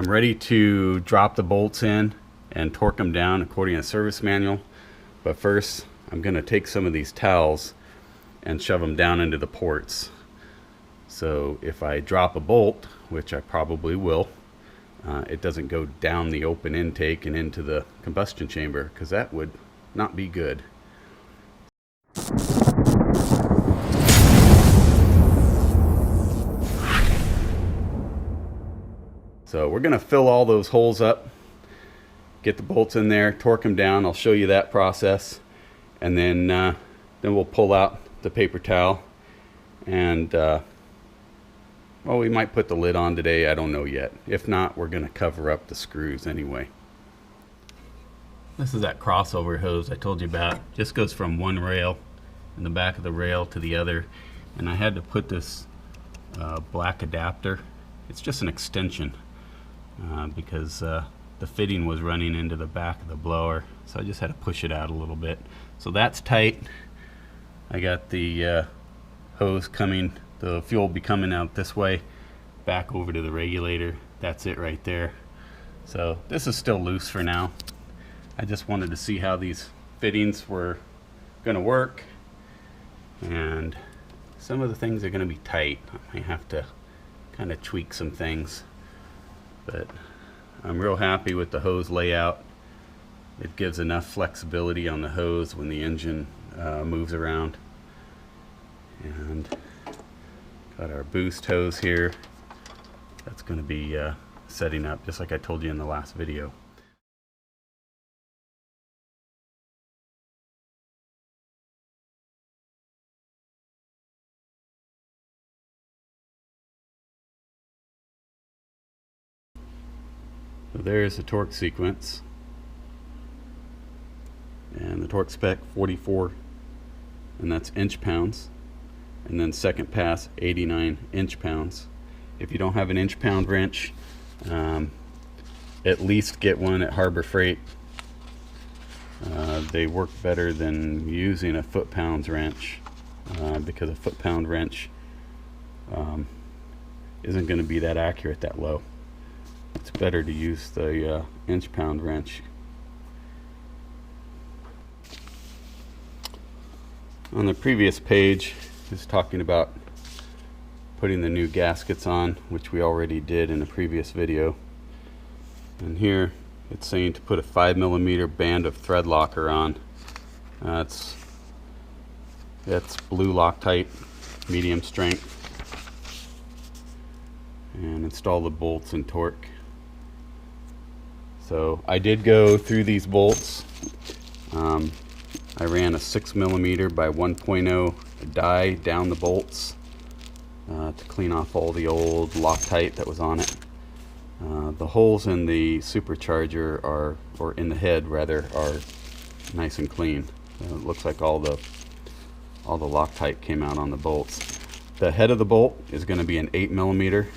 I'm ready to drop the bolts in and torque them down according to the service manual. But first, I'm going to take some of these towels and shove them down into the ports. So if I drop a bolt, which I probably will, it doesn't go down the open intake and into the combustion chamber, because that would not be good. So we're going to fill all those holes up, get the bolts in there, torque them down. I'll show you that process, and then we'll pull out the paper towel, and well, we might put the lid on today. I don't know yet. If not, we're going to cover up the screws anyway. This is that crossover hose I told you about. Just goes from one rail in the back of the rail to the other, and I had to put this black adapter. It's just an extension because the fitting was running into the back of the blower, so I just had to push it out a little bit. So that's tight. I got the hose coming, the fuel will be coming out this way, back over to the regulator. That's it right there. So this is still loose for now. I just wanted to see how these fittings were going to work, and some of the things are going to be tight. I may have to kind of tweak some things, but I'm real happy with the hose layout. It gives enough flexibility on the hose when the engine moves around. And got our boost hose here. That's going to be setting up just like I told you in the last video. So there's the torque sequence, and the torque spec 44, and that's inch-pounds, and then second pass 89 inch-pounds. If you don't have an inch-pound wrench, at least get one at Harbor Freight. They work better than using a foot-pounds wrench, because a foot-pound wrench isn't going to be that accurate that low. It's better to use the inch-pound wrench. On the previous page is talking about putting the new gaskets on, which we already did in a previous video. And here it's saying to put a 5mm band of thread locker on. That's blue Loctite, medium strength, and install the bolts and torque. So I did go through these bolts. I ran a 6mm by 1.0 die down the bolts to clean off all the old Loctite that was on it. The holes in the supercharger or in the head rather, are nice and clean. It looks like all the Loctite came out on the bolts. The head of the bolt is going to be an 8mm,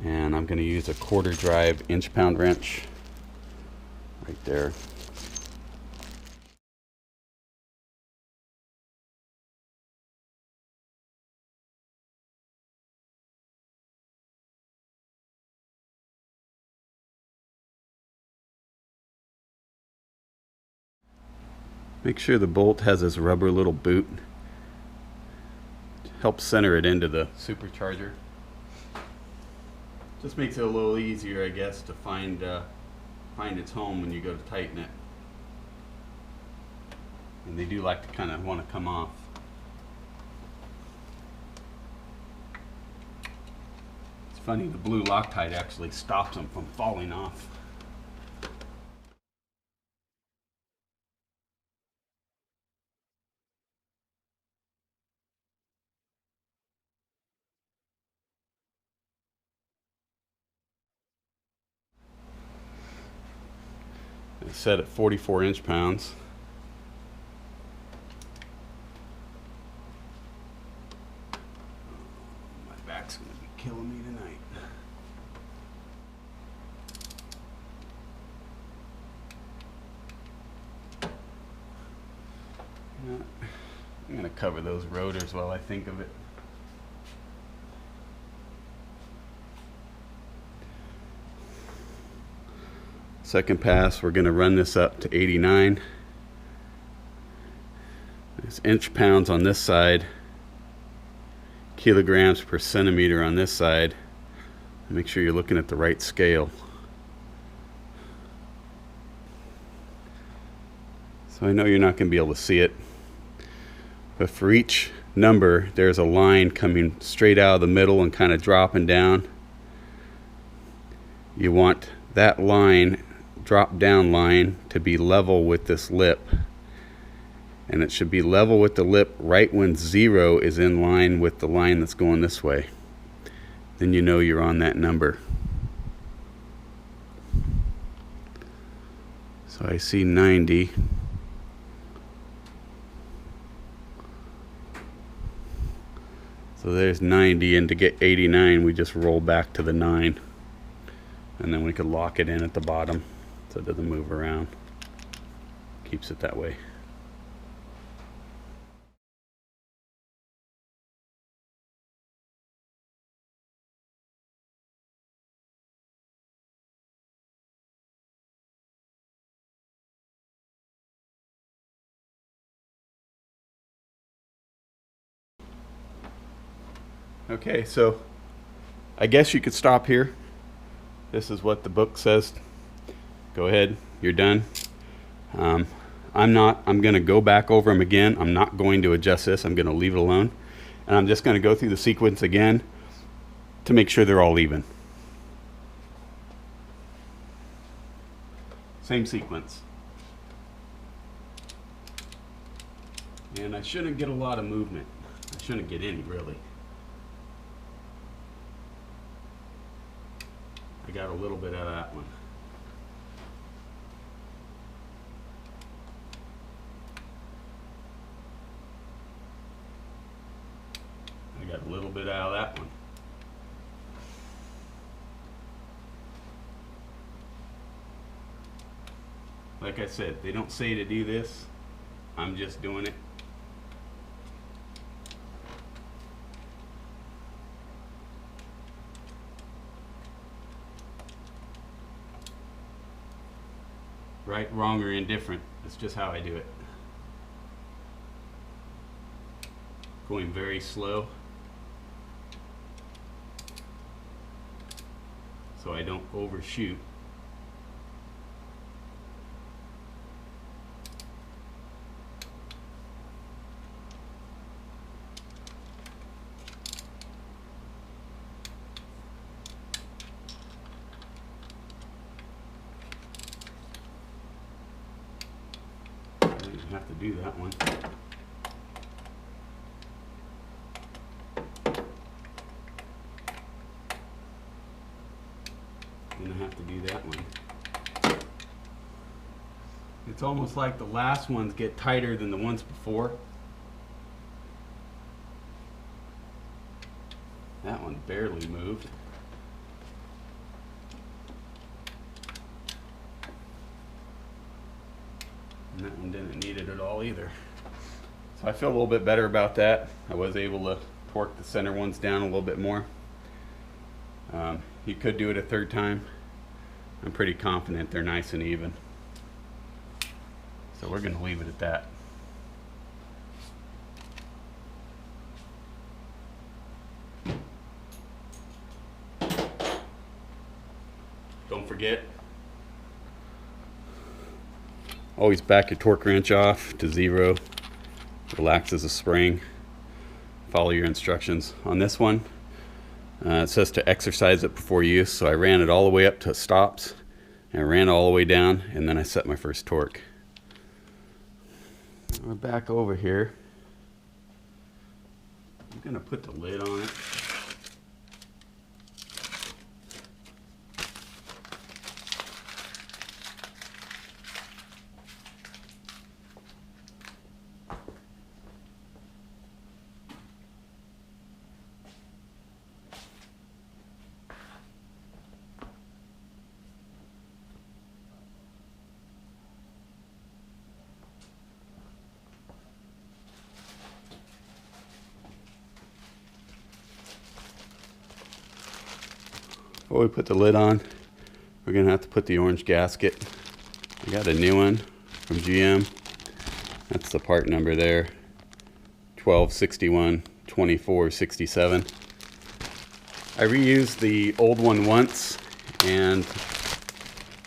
and I'm going to use a 1/4 drive inch-pound wrench right there. Make sure the bolt has this rubber little boot. Helps center it into the supercharger. Just makes it a little easier, I guess, to find its home when you go to tighten it. And they do like to kind of want to come off. It's funny, the blue Loctite actually stops them from falling off. It's set at 44 inch-pounds. My back's going to be killing me tonight. I'm going to cover those rotors while I think of it. Second pass, we're going to run this up to 89. It's inch pounds on this side, kilograms per centimeter on this side. Make sure you're looking at the right scale. So I know you're not going to be able to see it, but for each number there's a line coming straight out of the middle and kind of dropping down. You want that line, drop down line, to be level with this lip, and it should be level with the lip right when 0 is in line with the line that's going this way. Then you know you're on that number. So I see 90. So there's 90, and to get 89 we just roll back to the 9, and then we could lock it in at the bottom so it doesn't move around. Keeps it that way. Okay, so I guess you could stop here. This is what the book says. Go ahead, you're done. I'm going to go back over them again. I'm not going to adjust this. I'm going to leave it alone. And I'm just going to go through the sequence again to make sure they're all even. Same sequence. And I shouldn't get a lot of movement. I shouldn't get any, really. I got a little bit out of that one. I got a little bit out of that one. Like I said, they don't say to do this. I'm just doing it. Right, wrong, or indifferent. That's just how I do it. Going very slow, so I don't overshoot. Have to do that one. Then I have to do that one. It's almost like the last ones get tighter than the ones before. That one barely moved. And that one didn't need it at all either. So I feel a little bit better about that. I was able to torque the center ones down a little bit more. You could do it a third time. I'm pretty confident they're nice and even. So we're going to leave it at that. Don't forget, always back your torque wrench off to 0. Relaxes the spring. Follow your instructions. On this one, it says to exercise it before use, so I ran it all the way up to stops, and I ran all the way down, and then I set my first torque. We're back over here. I'm going to put the lid on it. Before we put the lid on, we're gonna have to put the orange gasket. I got a new one from GM. That's the part number there, 1261 2467. I reused the old one once and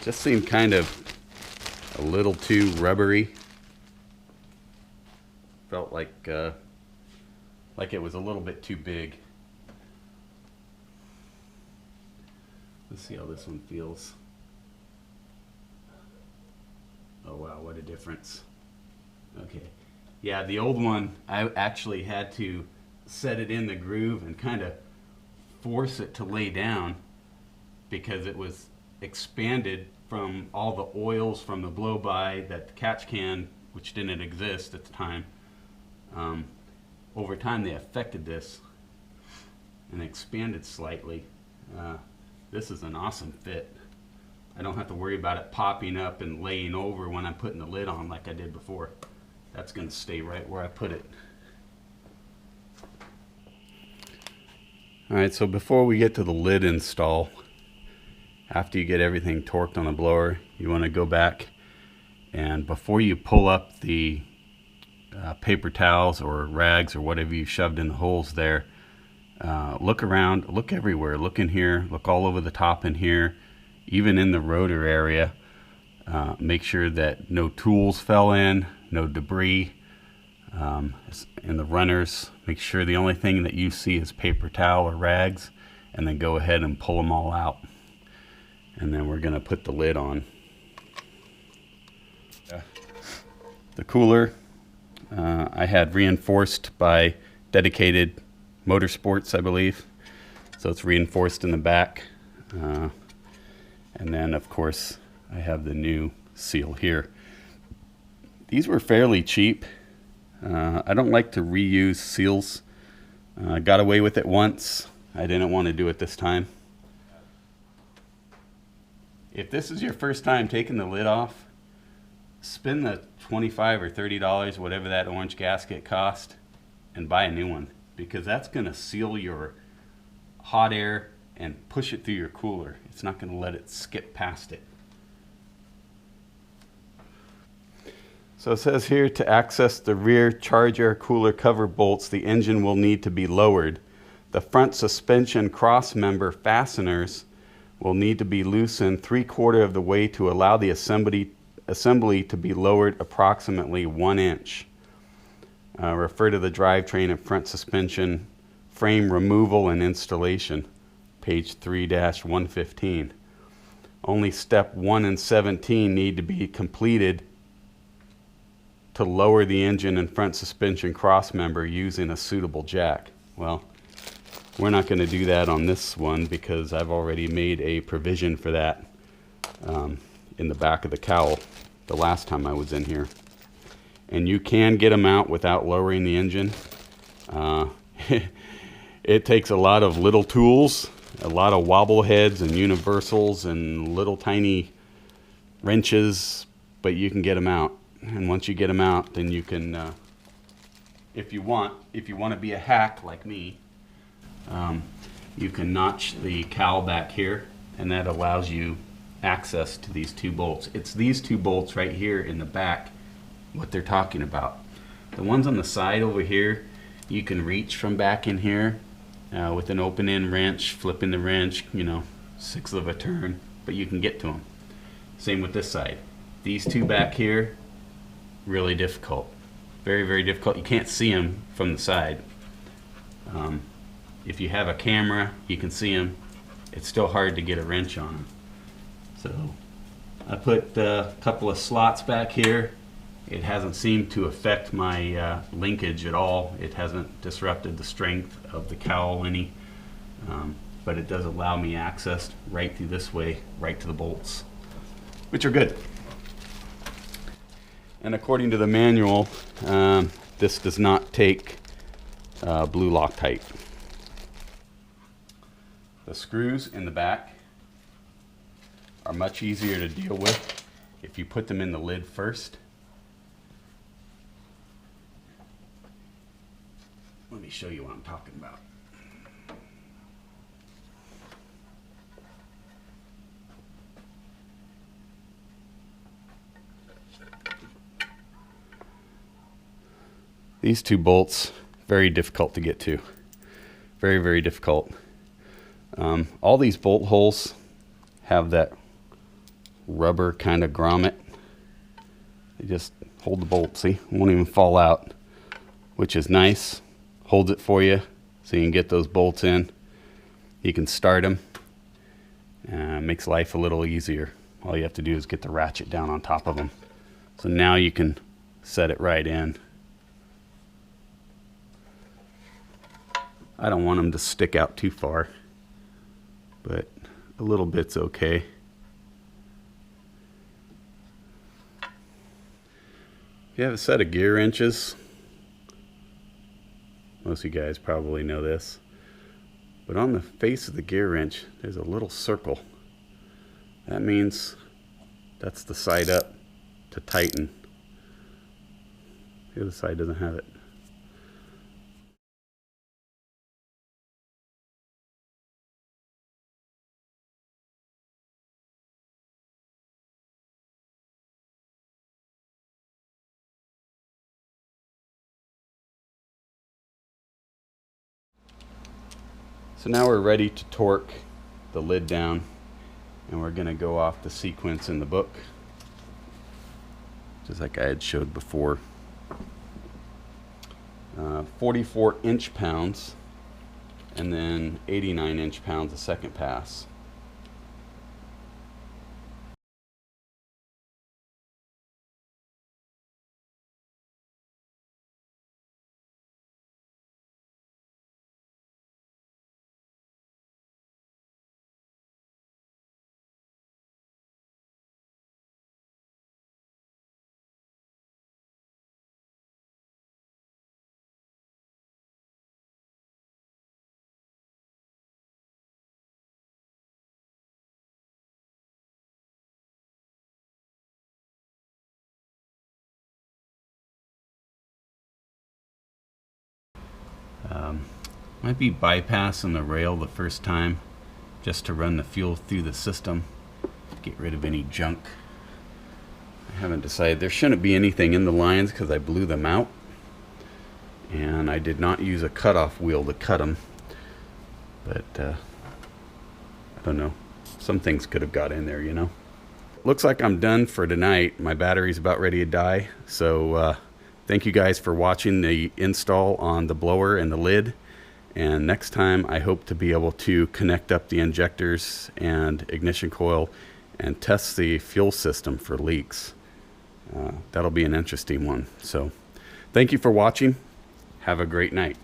just seemed kind of a little too rubbery. Felt like it was a little bit too big. Let's see how this one feels. Oh wow, what a difference. Okay, yeah, the old one, I actually had to set it in the groove and kind of force it to lay down because it was expanded from all the oils from the blow-by that the catch can, which didn't exist at the time. Over time they affected this and expanded slightly. This is an awesome fit. I don't have to worry about it popping up and laying over when I'm putting the lid on like I did before. That's going to stay right where I put it. Alright, so before we get to the lid install, after you get everything torqued on the blower, you want to go back and before you pull up the paper towels or rags or whatever you shoved in the holes there, look around, look everywhere, look in here, look all over the top in here, even in the rotor area. Make sure that no tools fell in, no debris. In the runners, make sure the only thing that you see is paper towel or rags, and then go ahead and pull them all out. And then we're going to put the lid on. The cooler I had reinforced by Dedicated Motorsports, I believe. So it's reinforced in the back. And then of course I have the new seal here. These were fairly cheap. I don't like to reuse seals. I got away with it once. I didn't want to do it this time. If this is your first time taking the lid off, spend the $25 or $30, whatever that orange gasket cost, and buy a new one, because that's going to seal your hot air and push it through your cooler. It's not going to let it skip past it. So it says here, to access the rear charger cooler cover bolts, the engine will need to be lowered. The front suspension cross member fasteners will need to be loosened 3/4 of the way to allow the assembly to be lowered approximately 1 inch. Refer to the drivetrain and front suspension frame removal and installation, page 3-115. Only step 1 and 17 need to be completed to lower the engine and front suspension cross member using a suitable jack. Well, we're not going to do that on this one because I've already made a provision for that in the back of the cowl the last time I was in here. And you can get them out without lowering the engine. It takes a lot of little tools, a lot of wobble heads and universals and little tiny wrenches, but you can get them out. And once you get them out, then you can, if you want to be a hack like me, you can notch the cowl back here, and that allows you access to these two bolts. It's these two bolts right here in the back what they're talking about. The ones on the side over here, you can reach from back in here with an open end wrench, flipping the wrench, you know, 1/6 of a turn, but you can get to them. Same with this side. These two back here, really difficult. Very, very difficult. You can't see them from the side. If you have a camera, you can see them. It's still hard to get a wrench on them. So I put a couple of slots back here. It hasn't seemed to affect my linkage at all. It hasn't disrupted the strength of the cowl any, but it does allow me access right through this way, right to the bolts, which are good. And according to the manual, this does not take blue Loctite. The screws in the back are much easier to deal with if you put them in the lid first. Let me show you what I'm talking about. These two bolts, very difficult to get to. Very, very difficult. All these bolt holes have that rubber kind of grommet. They just hold the bolt, see? It won't even fall out, which is nice. Holds it for you so you can get those bolts in. You can start them. Makes life a little easier. All you have to do is get the ratchet down on top of them. So now you can set it right in. I don't want them to stick out too far, but a little bit's okay. If you have a set of gear wrenches, most of you guys probably know this, but on the face of the gear wrench there's a little circle. That means that's the side up to tighten. The other side doesn't have it. So now we're ready to torque the lid down, and we're going to go off the sequence in the book, just like I had showed before. 44 inch-pounds and then 89 inch-pounds a second pass. Might be bypassing the rail the first time just to run the fuel through the system, get rid of any junk. I haven't decided. There shouldn't be anything in the lines because I blew them out, and I did not use a cutoff wheel to cut them, but I don't know, some things could have got in there, you know. Looks like I'm done for tonight. My battery's about ready to die, so thank you guys for watching the install on the blower and the lid. And next time I hope to be able to connect up the injectors and ignition coil and test the fuel system for leaks. That'll be an interesting one. So thank you for watching. Have a great night.